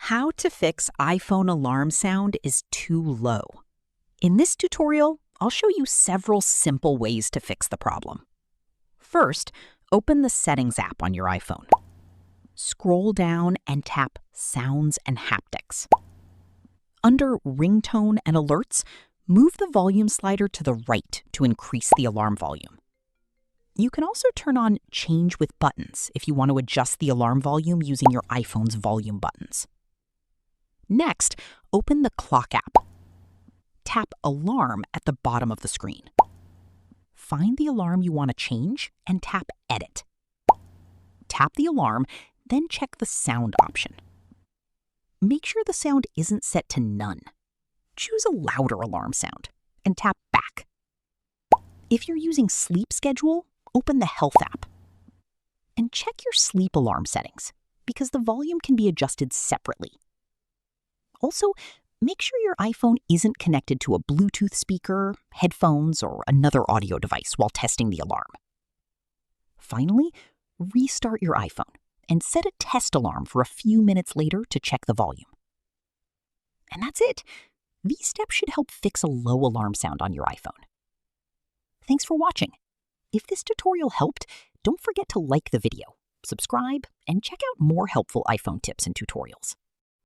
How to fix iPhone alarm sound is too low. In this tutorial, I'll show you several simple ways to fix the problem. First, open the Settings app on your iPhone. Scroll down and tap Sounds and Haptics. Under Ringtone and Alerts, move the volume slider to the right to increase the alarm volume. You can also turn on Change with Buttons if you want to adjust the alarm volume using your iPhone's volume buttons. Next, open the Clock app. Tap Alarm at the bottom of the screen. Find the alarm you want to change and tap Edit. Tap the alarm, then check the Sound option. Make sure the sound isn't set to None. Choose a louder alarm sound and tap Back. If you're using Sleep Schedule, open the Health app. And check your sleep alarm settings, because the volume can be adjusted separately. Also, make sure your iPhone isn't connected to a Bluetooth speaker, headphones, or another audio device while testing the alarm. Finally, restart your iPhone and set a test alarm for a few minutes later to check the volume. And that's it. These steps should help fix a low alarm sound on your iPhone. Thanks for watching. If this tutorial helped, don't forget to like the video, subscribe, and check out more helpful iPhone tips and tutorials.